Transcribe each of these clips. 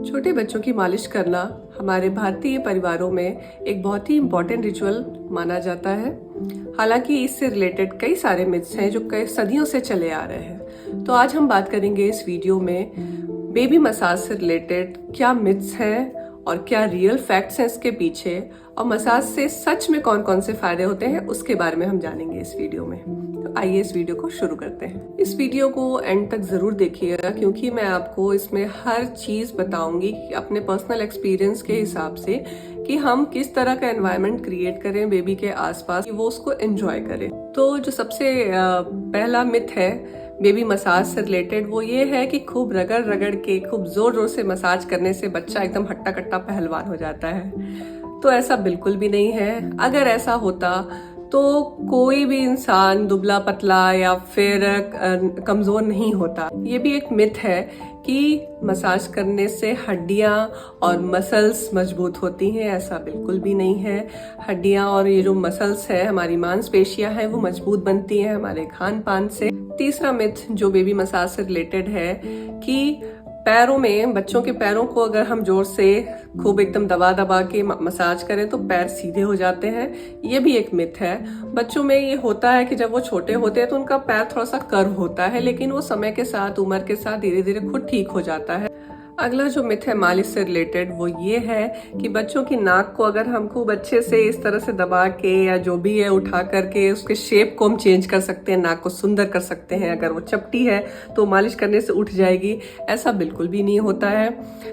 छोटे बच्चों की मालिश करना हमारे भारतीय परिवारों में एक बहुत ही इम्पोर्टेंट रिचुअल माना जाता है। हालांकि इससे रिलेटेड कई सारे मिथ्स हैं जो कई सदियों से चले आ रहे हैं। तो आज हम बात करेंगे इस वीडियो में बेबी मसाज से रिलेटेड क्या मिथ्स हैं और क्या रियल फैक्ट्स हैं इसके पीछे, और मसाज से सच में कौन कौन से फायदे होते हैं उसके बारे में हम जानेंगे इस वीडियो में। तो आइए इस वीडियो को शुरू करते हैं। इस वीडियो को एंड तक जरूर देखिएगा क्योंकि मैं आपको इसमें हर चीज बताऊंगी कि अपने पर्सनल एक्सपीरियंस के हिसाब से कि हम किस तरह का एनवायरनमेंट क्रिएट करें बेबी के आसपास कि वो उसको एंजॉय करे। तो जो सबसे पहला मिथ है बेबी मसाज से रिलेटेड वो ये है कि खूब रगड़ रगड़ के खूब जोर जोर से मसाज करने से बच्चा एकदम हट्टा कट्टा पहलवान हो जाता है। तो ऐसा बिल्कुल भी नहीं है। अगर ऐसा होता तो कोई भी इंसान दुबला पतला या फिर कमजोर नहीं होता। ये भी एक मिथ है कि मसाज करने से हड्डियां और मसल्स मजबूत होती हैं। ऐसा बिल्कुल भी नहीं है। हड्डियां और ये जो मसल्स है, हमारी मांसपेशियां हैं, वो मजबूत बनती हैं हमारे खान पान से। तीसरा मिथ जो बेबी मसाज से रिलेटेड है कि पैरों में, बच्चों के पैरों को अगर हम जोर से खूब एकदम दबा दबा के मसाज करें तो पैर सीधे हो जाते हैं। ये भी एक मिथ है। बच्चों में ये होता है कि जब वो छोटे होते हैं तो उनका पैर थोड़ा सा कर्व होता है, लेकिन वो समय के साथ, उम्र के साथ धीरे धीरे खुद ठीक हो जाता है। अगला जो मिथ है मालिश से रिलेटेड वो ये है कि बच्चों की नाक को अगर हम खूब अच्छे से इस तरह से दबा के या जो भी है उठा करके उसके शेप को हम चेंज कर सकते हैं, नाक को सुंदर कर सकते हैं। अगर वो चपटी है तो मालिश करने से उठ जाएगी। ऐसा बिल्कुल भी नहीं होता है।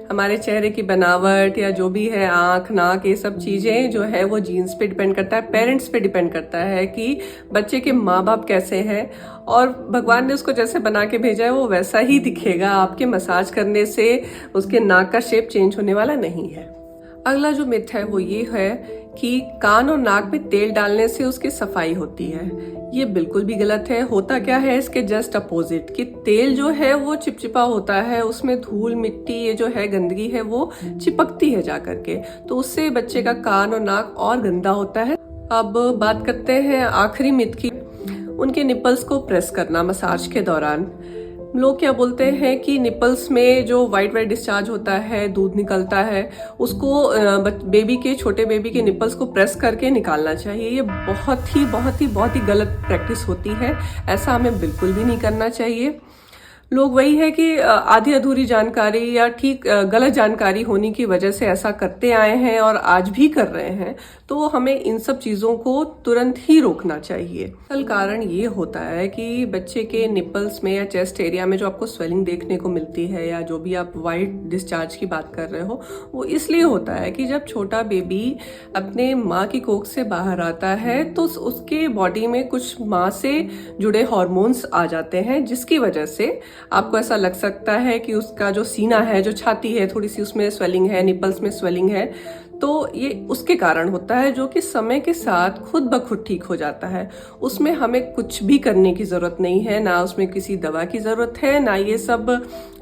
हमारे चेहरे की बनावट या जो भी है, आंख, नाक, ये सब चीजें जो है वो जीन्स पे डिपेंड करता है, पेरेंट्स पे डिपेंड करता है कि बच्चे के माँ बाप कैसे हैं, और भगवान ने उसको जैसे बना के भेजा है वो वैसा ही दिखेगा। आपके मसाज करने से उसके नाक का शेप चेंज होने वाला नहीं है। अगला जो मिथ है वो ये है कि कान और नाक में तेल डालने से उसकी सफाई होती है। ये बिल्कुल भी गलत है। होता क्या है इसके जस्ट अपोजिट कि तेल जो है वो चिपचिपा होता है, उसमें धूल मिट्टी ये जो है गंदगी है वो चिपकती है जाकर के, तो उससे बच्चे का कान और नाक और गंदा होता है। अब बात करते हैं आखिरी मिथ की, उनके निपल्स को प्रेस करना मसाज के दौरान। लोग क्या बोलते हैं कि निपल्स में जो वाइट वाइट डिस्चार्ज होता है, दूध निकलता है, उसको बेबी के, छोटे बेबी के निपल्स को प्रेस करके निकालना चाहिए। ये बहुत ही गलत प्रैक्टिस होती है। ऐसा हमें बिल्कुल भी नहीं करना चाहिए। लोग वही है कि आधी अधूरी जानकारी या ठीक गलत जानकारी होने की वजह से ऐसा करते आए हैं और आज भी कर रहे हैं। तो हमें इन सब चीजों को तुरंत ही रोकना चाहिए। असल कारण ये होता है कि बच्चे के निपल्स में या चेस्ट एरिया में जो आपको स्वेलिंग देखने को मिलती है या जो भी आप वाइट डिस्चार्ज की बात कर रहे हो, वो इसलिए होता है कि जब छोटा बेबी अपने माँ की कोख से बाहर आता है तो उसके बॉडी में कुछ माँ से जुड़े हॉर्मोन्स आ जाते हैं, जिसकी वजह से आपको ऐसा लग सकता है कि उसका जो सीना है, जो छाती है, थोड़ी सी उसमें स्वेलिंग है, निपल्स में स्वेलिंग है। तो ये उसके कारण होता है जो कि समय के साथ खुद ब खुद ठीक हो जाता है। उसमें हमें कुछ भी करने की जरूरत नहीं है, ना उसमें किसी दवा की जरूरत है, ना ये सब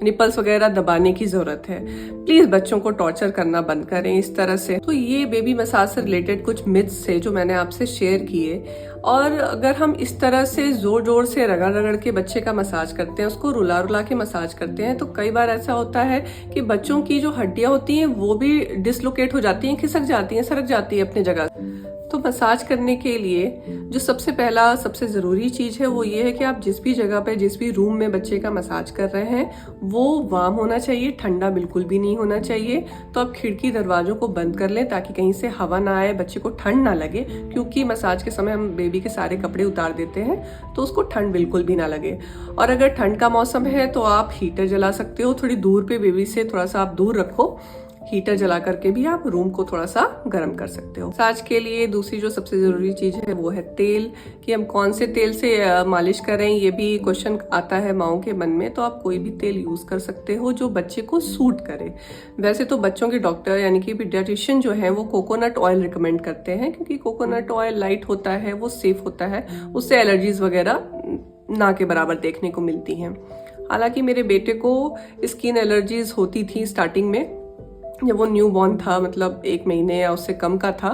निपल्स वगैरह दबाने की जरूरत है। प्लीज बच्चों को टॉर्चर करना बंद करें इस तरह से। तो ये बेबी मसाज से रिलेटेड कुछ मिथ्स थे जो मैंने आपसे शेयर किए। और अगर हम इस तरह से जोर जोर से रगड़ रगड़ के बच्चे का मसाज करते हैं, उसको रुला रुला के मसाज करते हैं, तो कई बार ऐसा होता है कि बच्चों की जो हड्डियां होती हैं वो भी डिसलोकेट हो जाती हैं, खिसक जाती हैं, सरक जाती है अपनी जगह। तो मसाज करने के लिए जो सबसे जरूरी चीज है वो ये है कि आप जिस भी जगह पे, जिस भी रूम में बच्चे का मसाज कर रहे हैं वो वार्म होना चाहिए, ठंडा बिल्कुल भी नहीं होना चाहिए। तो आप खिड़की दरवाजों को बंद कर लें ताकि कहीं से हवा ना आए, बच्चे को ठंड ना लगे, क्योंकि मसाज के समय हम बेबी के सारे कपड़े उतार देते हैं तो उसको ठंड बिल्कुल भी ना लगे। और अगर ठंड का मौसम है तो आप हीटर जला सकते हो, थोड़ी दूर पे बेबी से थोड़ा सा आप दूर रखो। हीटर जला करके भी आप रूम को थोड़ा सा गर्म कर सकते हो। मसाज के लिए दूसरी जो सबसे जरूरी चीज है वो है तेल, कि हम कौन से तेल से मालिश करें। ये भी क्वेश्चन आता है माओं के मन में। तो आप कोई भी तेल यूज कर सकते हो जो बच्चे को सूट करे। वैसे तो बच्चों के डॉक्टर यानी कि पीडियाट्रिशियन जो है वो कोकोनट ऑयल रिकमेंड करते हैं, क्योंकि कोकोनट ऑयल लाइट होता है, वो सेफ होता है, उससे एलर्जीज वगैरह ना के बराबर देखने को मिलती हैं। हालांकि मेरे बेटे को स्किन एलर्जीज होती थी स्टार्टिंग में, जब वो न्यू बॉर्न था, मतलब 1 महीने या उससे कम का था,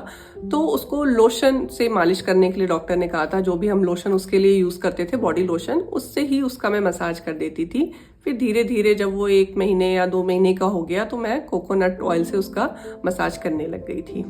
तो उसको लोशन से मालिश करने के लिए डॉक्टर ने कहा था। जो भी हम लोशन उसके लिए यूज करते थे, बॉडी लोशन, उससे ही उसका मैं मसाज कर देती थी। फिर धीरे धीरे जब वो 1 महीने या 2 महीने का हो गया तो मैं कोकोनट ऑयल से उसका मसाज करने लग गई थी।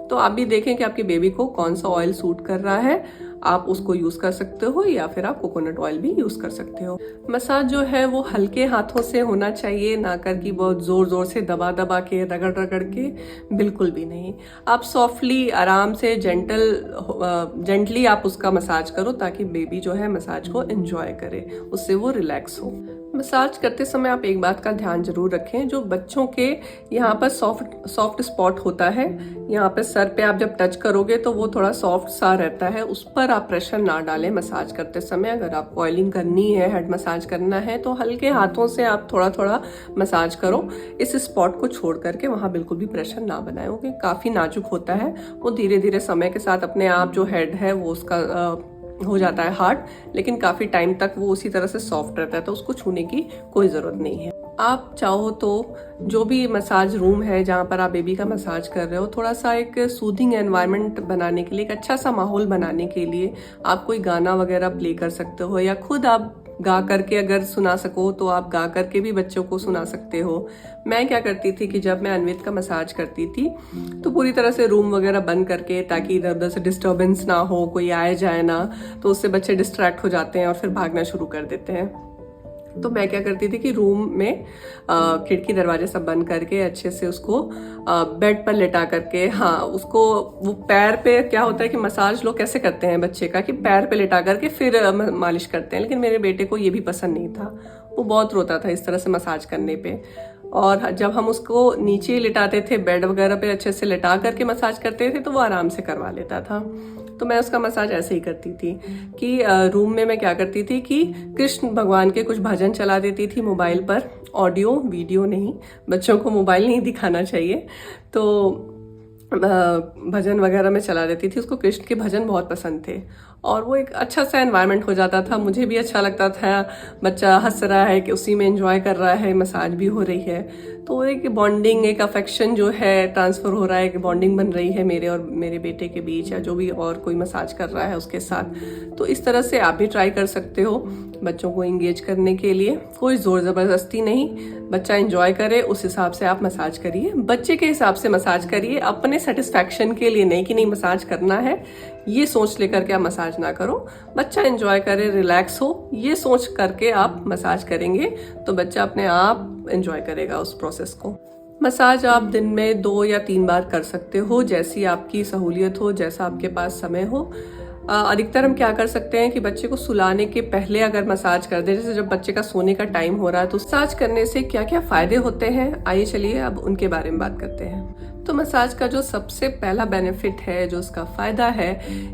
तो आप भी देखें कि आपके बेबी को कौन सा ऑयल सूट कर रहा है, आप उसको यूज़ कर सकते हो या फिर आप कोकोनट ऑयल भी यूज़ कर सकते हो। मसाज जो है वो हल्के हाथों से होना चाहिए, ना कर कि बहुत ज़ोर ज़ोर से दबा दबा के रगड़ रगड़ के, बिल्कुल भी नहीं। आप सॉफ्टली आराम से जेंटली आप उसका मसाज करो ताकि बेबी जो है मसाज को एंजॉय करे, उससे वो रिलैक्स हो। मसाज करते समय आप एक बात का ध्यान जरूर रखें, जो बच्चों के यहाँ पर सॉफ्ट स्पॉट होता है, यहाँ पे सर पे आप जब टच करोगे तो वो थोड़ा सॉफ्ट सा रहता है, उस पर आप प्रेशर ना डालें मसाज करते समय। अगर आप ऑयलिंग करनी है, हेड मसाज करना है तो हल्के हाथों से आप थोड़ा थोड़ा मसाज करो, इस स्पॉट को छोड़ करके वहाँ बिल्कुल भी प्रेशर ना बनाए, क्योंकि काफ़ी नाजुक होता है। वो धीरे धीरे समय के साथ अपने आप जो हेड है वो उसका हो जाता है हार्ड, लेकिन काफ़ी टाइम तक वो उसी तरह से सॉफ्ट रहता है, तो उसको छूने की कोई ज़रूरत नहीं है। आप चाहो तो जो भी मसाज रूम है जहाँ पर आप बेबी का मसाज कर रहे हो, थोड़ा सा एक सूदिंग एनवायरनमेंट बनाने के लिए, एक अच्छा सा माहौल बनाने के लिए आप कोई गाना वगैरह प्ले कर सकते हो, या खुद आप गा करके अगर सुना सको तो आप गा करके भी बच्चों को सुना सकते हो। मैं क्या करती थी कि जब मैं अन्वित का मसाज करती थी तो पूरी तरह से रूम वगैरह बंद करके, ताकि इधर उधर से डिस्टर्बेंस ना हो, कोई आए जाए ना, तो उससे बच्चे डिस्ट्रैक्ट हो जाते हैं और फिर भागना शुरू कर देते हैं। तो मैं क्या करती थी कि रूम में खिड़की दरवाजे सब बंद करके अच्छे से उसको बेड पर लेटा करके, हाँ उसको वो पैर पे, क्या होता है कि मसाज लोग कैसे करते हैं बच्चे का कि पैर पे लेटा करके फिर मालिश करते हैं, लेकिन मेरे बेटे को ये भी पसंद नहीं था, वो बहुत रोता था इस तरह से मसाज करने पे। और जब हम उसको नीचे लिटाते थे, बेड वगैरह पे अच्छे से लिटा करके मसाज करते थे, तो वो आराम से करवा लेता था। तो मैं उसका मसाज ऐसे ही करती थी कि रूम में मैं क्या करती थी कि कृष्ण भगवान के कुछ भजन चला देती थी मोबाइल पर, ऑडियो वीडियो नहीं, बच्चों को मोबाइल नहीं दिखाना चाहिए, तो भजन वगैरह में चला देती थी। उसको कृष्ण के भजन बहुत पसंद थे और वो एक अच्छा सा एनवायरनमेंट हो जाता था, मुझे भी अच्छा लगता था, बच्चा हंस रहा है कि उसी में एंजॉय कर रहा है, मसाज भी हो रही है, तो एक बॉन्डिंग, एक अफेक्शन जो है ट्रांसफर हो रहा है, एक बॉन्डिंग बन रही है मेरे और मेरे बेटे के बीच, या जो भी और कोई मसाज कर रहा है उसके साथ। तो इस तरह से आप भी ट्राई कर सकते हो बच्चों को इंगेज करने के लिए। कोई जोर जबरदस्ती नहीं, बच्चा एंजॉय करे उस हिसाब से आप मसाज करिए, बच्चे के हिसाब से मसाज करिए, अपने सेटिस्फैक्शन के लिए नहीं कि नहीं मसाज करना है ये सोच लेकर के आप मसाज ना करो। बच्चा एंजॉय करे, रिलैक्स हो, ये सोच करके आप मसाज करेंगे तो बच्चा अपने आप एंजॉय करेगा उस प्रोसेस को। मसाज आप दिन में 2 या 3 बार कर सकते हो, जैसी आपकी सहूलियत हो, जैसा आपके पास समय हो। अधिकतर हम क्या कर सकते हैं कि बच्चे को सुलाने के पहले अगर मसाज कर दे, जैसे जब बच्चे का सोने का टाइम हो रहा है, तो मसाज करने से क्या क्या फायदे होते हैं, आइए चलिए अब उनके बारे में बात करते हैं। तो मसाज का जो सबसे पहला बेनिफिट है, जो उसका फायदा है,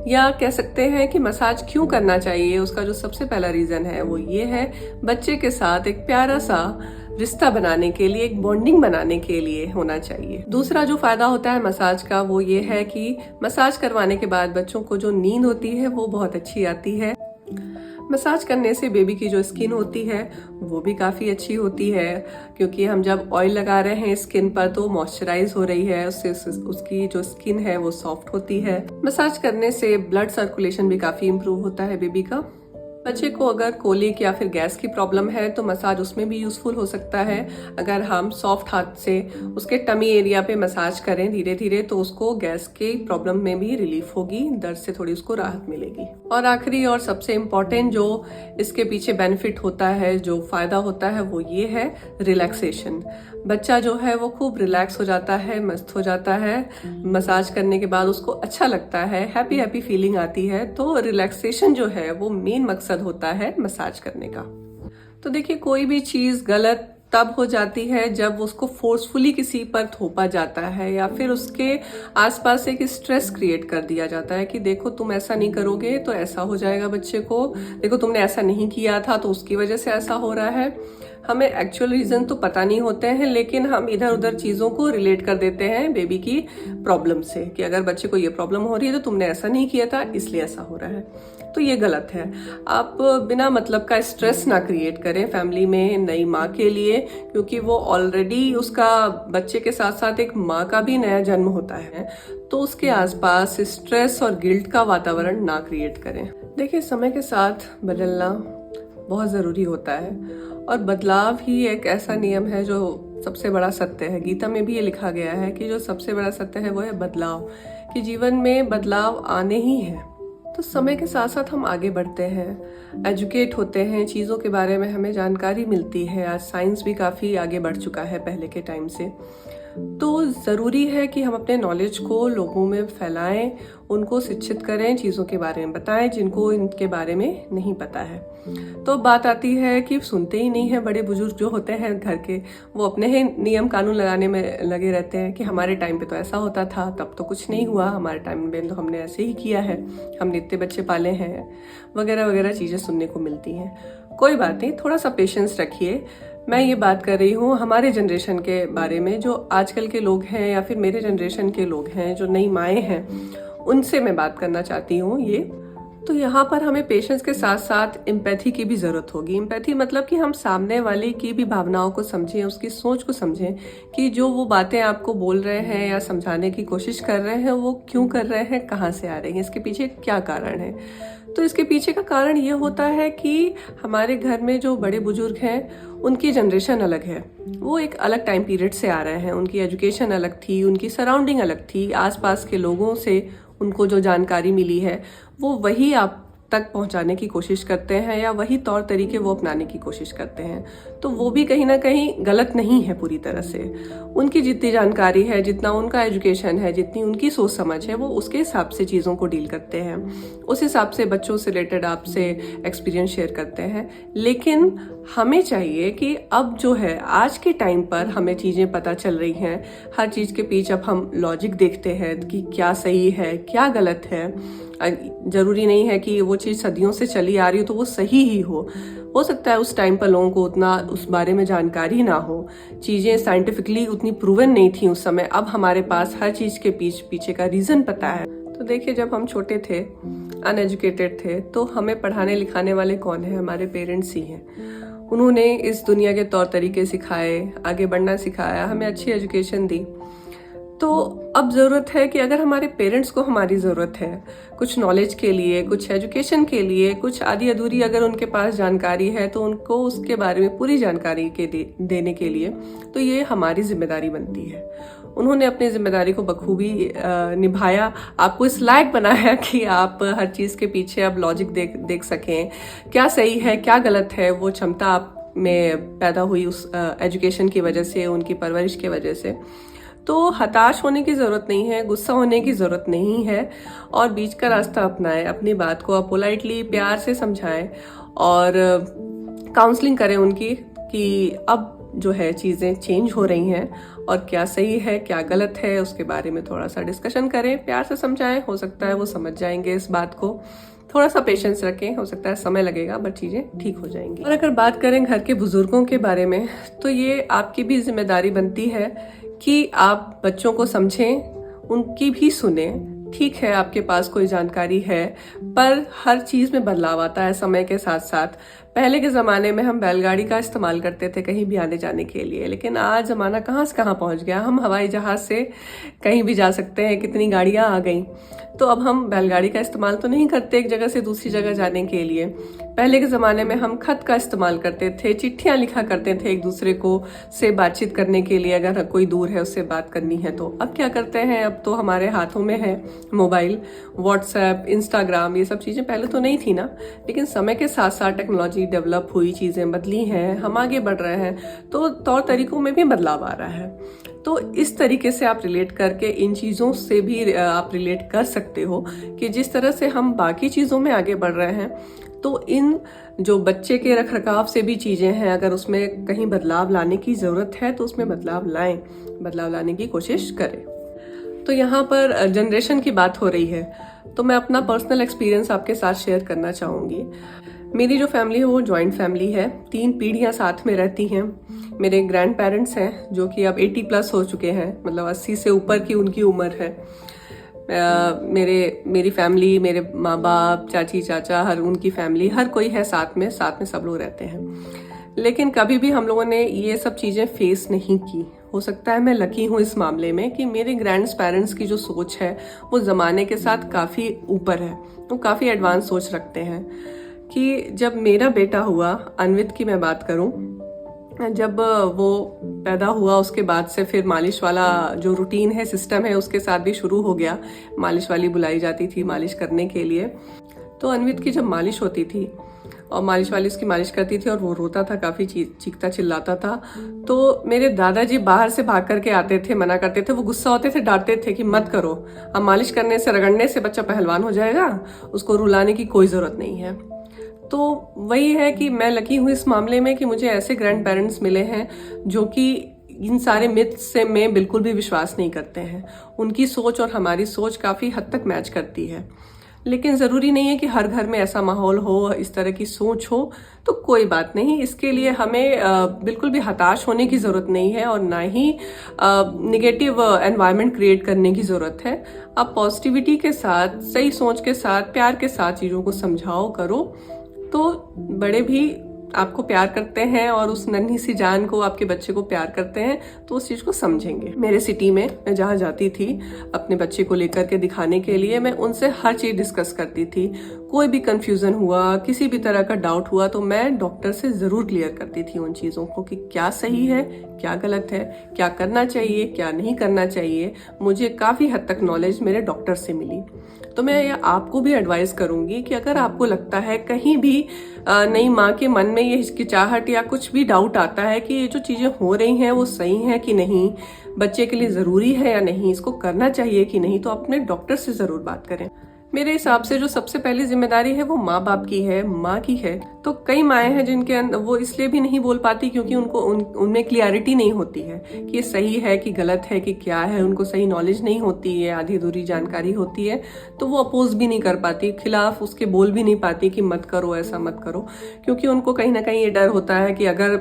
या कह सकते हैं कि मसाज क्यों करना चाहिए, उसका जो सबसे पहला रीजन है वो ये है, बच्चे के साथ एक प्यारा सा रिश्ता बनाने के लिए, एक बॉन्डिंग बनाने के लिए होना चाहिए। दूसरा जो फायदा होता है मसाज का वो ये है कि मसाज करवाने के बाद बच्चों को जो नींद होती है वो बहुत अच्छी आती है। मसाज करने से बेबी की जो स्किन होती है वो भी काफ़ी अच्छी होती है, क्योंकि हम जब ऑयल लगा रहे हैं स्किन पर तो मॉइस्चराइज हो रही है, उससे उसकी जो स्किन है वो सॉफ्ट होती है। मसाज करने से ब्लड सर्कुलेशन भी काफ़ी इम्प्रूव होता है बेबी का। बच्चे को अगर कोलिक या फिर गैस की प्रॉब्लम है तो मसाज उसमें भी यूजफुल हो सकता है। अगर हम सॉफ्ट हाथ से उसके टमी एरिया पे मसाज करें धीरे धीरे तो उसको गैस के प्रॉब्लम में भी रिलीफ होगी, दर्द से थोड़ी उसको राहत मिलेगी। और आखिरी और सबसे इम्पोर्टेंट जो इसके पीछे बेनिफिट होता है, जो फायदा होता है, वो ये है रिलैक्सेशन। बच्चा जो है वो खूब रिलैक्स हो जाता है, मस्त हो जाता है, मसाज करने के बाद उसको अच्छा लगता है, हैप्पी हैप्पी फीलिंग आती है। तो रिलैक्सेशन जो है वो मेन मकसद होता है मसाज करने का। तो देखिए, कोई भी चीज गलत तब हो जाती है जब उसको फोर्सफुली किसी पर थोपा जाता है, या फिर उसके आसपास एक स्ट्रेस क्रिएट कर दिया जाता है कि देखो तुम ऐसा नहीं करोगे तो ऐसा हो जाएगा बच्चे को, देखो तुमने ऐसा नहीं किया था तो उसकी वजह से ऐसा हो रहा है। हमें एक्चुअल रीजन तो पता नहीं होते हैं, लेकिन हम इधर उधर चीजों को रिलेट कर देते हैं बेबी की प्रॉब्लम से, कि अगर बच्चे को ये प्रॉब्लम हो रही है तो तुमने ऐसा नहीं किया था इसलिए ऐसा हो रहा है। तो ये गलत है। आप बिना मतलब का स्ट्रेस ना क्रिएट करें फैमिली में नई माँ के लिए, क्योंकि वो ऑलरेडी उसका बच्चे के साथ साथ एक माँ का भी नया जन्म होता है, तो उसके आसपास स्ट्रेस और गिल्ट का वातावरण ना क्रिएट करें। देखिए, समय के साथ बदलना बहुत ज़रूरी होता है और बदलाव ही एक ऐसा नियम है जो सबसे बड़ा सत्य है। गीता में भी ये लिखा गया है कि जो सबसे बड़ा सत्य है वो है बदलाव, कि जीवन में बदलाव आने ही है। तो समय के साथ साथ हम आगे बढ़ते हैं, एजुकेट होते हैं, चीज़ों के बारे में हमें जानकारी मिलती है। आज साइंस भी काफ़ी आगे बढ़ चुका है पहले के टाइम से। तो ज़रूरी है कि हम अपने नॉलेज को लोगों में फैलाएं, उनको शिक्षित करें, चीज़ों के बारे में बताएं जिनको इनके बारे में नहीं पता है। तो बात आती है कि सुनते ही नहीं है बड़े बुजुर्ग जो होते हैं घर के, वो अपने ही नियम कानून लगाने में लगे रहते हैं कि हमारे टाइम पे तो ऐसा होता था, तब तो कुछ नहीं हुआ, हमारे टाइम में तो हमने ऐसे ही किया है, हमने इतने बच्चे पाले हैं, वगैरह वगैरह चीज़ें सुनने को मिलती हैं। कोई बात नहीं, थोड़ा सा पेशेंस रखिए। मैं ये बात कर रही हूँ हमारे जनरेशन के बारे में, जो आजकल के लोग हैं या फिर मेरे जनरेशन के लोग हैं, जो नई माएँ हैं, उनसे मैं बात करना चाहती हूँ ये। तो यहाँ पर हमें पेशेंस के साथ साथ एम्पैथी की भी ज़रूरत होगी। एम्पैथी मतलब कि हम सामने वाले की भी भावनाओं को समझें, उसकी सोच को समझें कि जो वो बातें आपको बोल रहे हैं या समझाने की कोशिश कर रहे हैं वो क्यों कर रहे हैं, कहाँ से आ रही हैं, इसके पीछे क्या कारण है। तो इसके पीछे का कारण ये होता है कि हमारे घर में जो बड़े बुजुर्ग हैं उनकी जनरेशन अलग है, वो एक अलग टाइम पीरियड से आ रहे हैं, उनकी एजुकेशन अलग थी, उनकी सराउंडिंग अलग थी, आसपास के लोगों से उनको जो जानकारी मिली है वो वही आप तक पहुंचाने की कोशिश करते हैं या वही तौर तरीके वो अपनाने की कोशिश करते हैं। तो वो भी कहीं ना कहीं गलत नहीं है पूरी तरह से। उनकी जितनी जानकारी है, जितना उनका एजुकेशन है, जितनी उनकी सोच समझ है, वो उसके हिसाब से चीज़ों को डील करते हैं, उस हिसाब से बच्चों से रिलेटेड आपसे एक्सपीरियंस शेयर करते हैं। लेकिन हमें चाहिए कि अब जो है आज के टाइम पर हमें चीज़ें पता चल रही हैं, हर चीज़ के पीछे अब हम लॉजिक देखते हैं कि क्या सही है क्या गलत है। जरूरी नहीं है कि वो चीज़ सदियों से चली आ रही हो तो वो सही ही हो सकता है उस टाइम पर लोगों को उतना उस बारे में जानकारी ना हो, चीज़ें साइंटिफिकली उतनी प्रूवन नहीं थी उस समय। अब हमारे पास हर चीज़ के पीछे का रीज़न पता है। तो देखिए, जब हम छोटे थे, अनएजुकेटेड थे, तो हमें पढ़ाने लिखाने वाले कौन है? हमारे पेरेंट्स ही हैं। उन्होंने इस दुनिया के तौर तरीके सिखाए, आगे बढ़ना सिखाया, हमें अच्छी एजुकेशन दी। तो अब ज़रूरत है कि अगर हमारे पेरेंट्स को हमारी ज़रूरत है कुछ नॉलेज के लिए, कुछ एजुकेशन के लिए, कुछ आधी अधूरी अगर उनके पास जानकारी है तो उनको उसके बारे में पूरी जानकारी देने के लिए तो ये हमारी जिम्मेदारी बनती है। उन्होंने अपनी जिम्मेदारी को बखूबी निभाया, आपको इस लायक बनाया कि आप हर चीज़ के पीछे अब लॉजिक देख सकें, क्या सही है क्या गलत है। वो क्षमता आप में पैदा हुई उस एजुकेशन की वजह से, उनकी परवरिश की वजह से। तो हताश होने की ज़रूरत नहीं है, गुस्सा होने की ज़रूरत नहीं है, और बीच का रास्ता अपनाएं। अपनी बात को आप पोलाइटली प्यार से समझाएं और काउंसलिंग करें उनकी कि अब जो है चीज़ें चेंज हो रही हैं और क्या सही है क्या गलत है उसके बारे में थोड़ा सा डिस्कशन करें, प्यार से समझाएं। हो सकता है वो समझ जाएंगे इस बात को। थोड़ा सा पेशेंस रखें, हो सकता है समय लगेगा बट चीज़ें ठीक हो जाएंगी। और अगर बात करें घर के बुजुर्गों के बारे में, तो ये आपकी भी जिम्मेदारी बनती है कि आप बच्चों को समझें, उनकी भी सुने। ठीक है, आपके पास कोई जानकारी है, पर हर चीज़ में बदलाव आता है समय के साथ साथ। पहले के ज़माने में हम बैलगाड़ी का इस्तेमाल करते थे कहीं भी आने जाने के लिए, लेकिन आज ज़माना कहाँ से कहाँ पहुँच गया। हम हवाई जहाज़ से कहीं भी जा सकते हैं, कितनी गाड़ियाँ आ गई। तो अब हम बैलगाड़ी का इस्तेमाल तो नहीं करते एक जगह से दूसरी जगह जाने के लिए। पहले के ज़माने में हम खत का इस्तेमाल करते थे, चिट्ठियाँ लिखा करते थे एक दूसरे को से बातचीत करने के लिए, अगर कोई दूर है उससे बात करनी है तो। अब क्या करते हैं, अब तो हमारे हाथों में है मोबाइल, व्हाट्सएप, इंस्टाग्राम, ये सब चीज़ें पहले तो नहीं थी ना। लेकिन समय के साथ साथ टेक्नोलॉजी डेवलप हुई, चीज़ें बदली हैं, हम आगे बढ़ रहे हैं, तो तौर तरीकों में भी बदलाव आ रहा है। तो इस तरीके से आप रिलेट करके इन चीज़ों से भी आप रिलेट कर सकते हो कि जिस तरह से हम बाकी चीज़ों में आगे बढ़ रहे हैं, तो इन जो बच्चे के रख रखाव से भी चीज़ें हैं, अगर उसमें कहीं बदलाव लाने की ज़रूरत है तो उसमें बदलाव लाएं, बदलाव लाने की कोशिश करें। तो यहाँ पर जनरेशन की बात हो रही है, तो मैं अपना पर्सनल एक्सपीरियंस आपके साथ शेयर करना चाहूँगी। मेरी जो फैमिली है वो जॉइंट फैमिली है, 3 पीढ़ियाँ साथ में रहती हैं। मेरे ग्रैंड पेरेंट्स हैं जो कि अब 80+ हो चुके हैं, मतलब 80 से ऊपर की उनकी उम्र है। मेरी फैमिली, मेरे माँ बाप, चाची चाचा, हर उनकी फैमिली, हर कोई है साथ में सब लोग रहते हैं। लेकिन कभी भी हम लोगों ने ये सब चीज़ें फेस नहीं की। हो सकता है मैं लकी हूँ इस मामले में कि मेरे ग्रैंड पेरेंट्स की जो सोच है वो ज़माने के साथ काफ़ी ऊपर है, वो काफ़ी एडवांस सोच रखते हैं। कि जब मेरा बेटा हुआ, अन्वित की मैं बात करूं, जब वो पैदा हुआ उसके बाद से फिर मालिश वाला जो रूटीन है, सिस्टम है, उसके साथ भी शुरू हो गया। मालिश वाली बुलाई जाती थी मालिश करने के लिए। तो अन्वित की जब मालिश होती थी और मालिश वाली उसकी मालिश करती थी और वो रोता था, काफ़ी चीखता चिल्लाता था, तो मेरे दादाजी बाहर से भाग करके आते थे, मना करते थे। वो गुस्सा होते थे, डांटते थे कि मत करो, अब मालिश करने से, रगड़ने से बच्चा पहलवान हो जाएगा, उसको रुलाने की कोई ज़रूरत नहीं है। तो वही है कि मैं लकी हूँ इस मामले में कि मुझे ऐसे ग्रैंड पेरेंट्स मिले हैं जो कि इन सारे मिथ्स से में बिल्कुल भी विश्वास नहीं करते हैं। उनकी सोच और हमारी सोच काफ़ी हद तक मैच करती है, लेकिन ज़रूरी नहीं है कि हर घर में ऐसा माहौल हो, इस तरह की सोच हो। तो कोई बात नहीं, इसके लिए हमें बिल्कुल भी हताश होने की ज़रूरत नहीं है और ना ही निगेटिव एनवायरनमेंट क्रिएट करने की ज़रूरत है। आप पॉजिटिविटी के साथ, सही सोच के साथ, प्यार के साथ चीज़ों को समझाओ, करो, तो बड़े भी आपको प्यार करते हैं और उस नन्ही सी जान को, आपके बच्चे को प्यार करते हैं, तो उस चीज़ को समझेंगे। मेरे सिटी में मैं जहाँ जाती थी अपने बच्चे को लेकर के दिखाने के लिए, मैं उनसे हर चीज़ डिस्कस करती थी। कोई भी कंफ्यूजन हुआ, किसी भी तरह का डाउट हुआ, तो मैं डॉक्टर से ज़रूर क्लियर करती थी उन चीज़ों को कि क्या सही है, क्या गलत है, क्या करना चाहिए, क्या नहीं करना चाहिए। मुझे काफ़ी हद तक नॉलेज मेरे डॉक्टर से मिली। तो मैं ये आपको भी एडवाइस करूंगी कि अगर आपको लगता है कहीं भी नई माँ के मन में ये हिचकिचाहट या कुछ भी डाउट आता है कि ये जो चीज़ें हो रही हैं वो सही हैं कि नहीं, बच्चे के लिए ज़रूरी है या नहीं, इसको करना चाहिए कि नहीं, तो अपने डॉक्टर से ज़रूर बात करें। मेरे हिसाब से जो सबसे पहली जिम्मेदारी है वो माँ बाप की है, माँ की है। तो कई माएँ हैं जिनके अंदर वो इसलिए भी नहीं बोल पाती क्योंकि उनको उनमें क्लियरिटी नहीं होती है कि ये सही है कि गलत है कि क्या है। उनको सही नॉलेज नहीं होती है, आधी अधूरी जानकारी होती है, तो वो अपोज भी नहीं कर पाती, खिलाफ उसके बोल भी नहीं पाती कि मत करो, ऐसा मत करो, क्योंकि उनको कहीं ना कहीं ये डर होता है कि अगर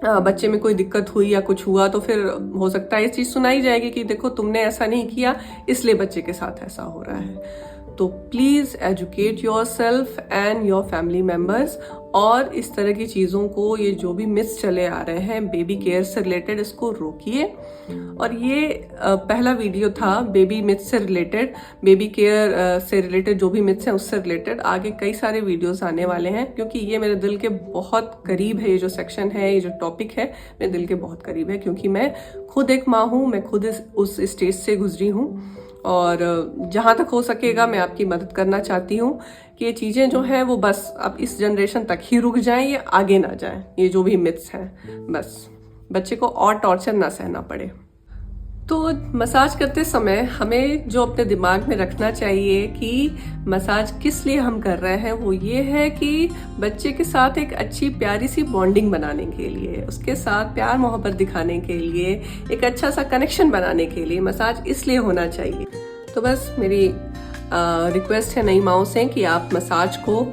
बच्चे में कोई दिक्कत हुई या कुछ हुआ तो फिर हो सकता है ये चीज़ सुनाई जाएगी कि देखो तुमने ऐसा नहीं किया इसलिए बच्चे के साथ ऐसा हो रहा है। तो please educate your self and your family members, और इस तरह की चीज़ों को, ये जो भी मिथ्स चले आ रहे हैं बेबी केयर से रिलेटेड, इसको रोकिए। और ये पहला वीडियो था बेबी मिथ्स से रिलेटेड, बेबी केयर से रिलेटेड जो भी मिथ्स हैं उससे रिलेटेड। आगे कई सारे वीडियोस आने वाले हैं क्योंकि ये मेरे दिल के बहुत करीब है। ये जो सेक्शन है, ये जो टॉपिक है, मेरे दिल के बहुत करीब है क्योंकि मैं खुद एक माँ हूँ, मैं खुद उस स्टेज से गुजरी हूँ और जहाँ तक हो सकेगा मैं आपकी मदद करना चाहती हूँ कि ये चीज़ें जो हैं वो बस अब इस जनरेशन तक ही रुक जाएं, ये आगे ना जाएं। ये जो भी मिथ्स हैं, बस बच्चे को और टॉर्चर ना सहना पड़े। तो मसाज करते समय हमें जो अपने दिमाग में रखना चाहिए कि मसाज किस लिए हम कर रहे हैं, वो ये है कि बच्चे के साथ एक अच्छी प्यारी सी बॉन्डिंग बनाने के लिए, उसके साथ प्यार मोहब्बत दिखाने के लिए, एक अच्छा सा कनेक्शन बनाने के लिए मसाज इसलिए होना चाहिए। तो बस मेरी रिक्वेस्ट है नई माओं से कि आप मसाज को,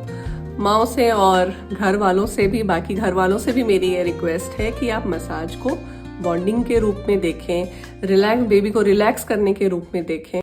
माओं से और घर वालों से भी, बाकी घर वालों से भी मेरी ये रिक्वेस्ट है कि आप मसाज को बॉन्डिंग के रूप में देखें, बेबी को रिलैक्स करने के रूप में देखें।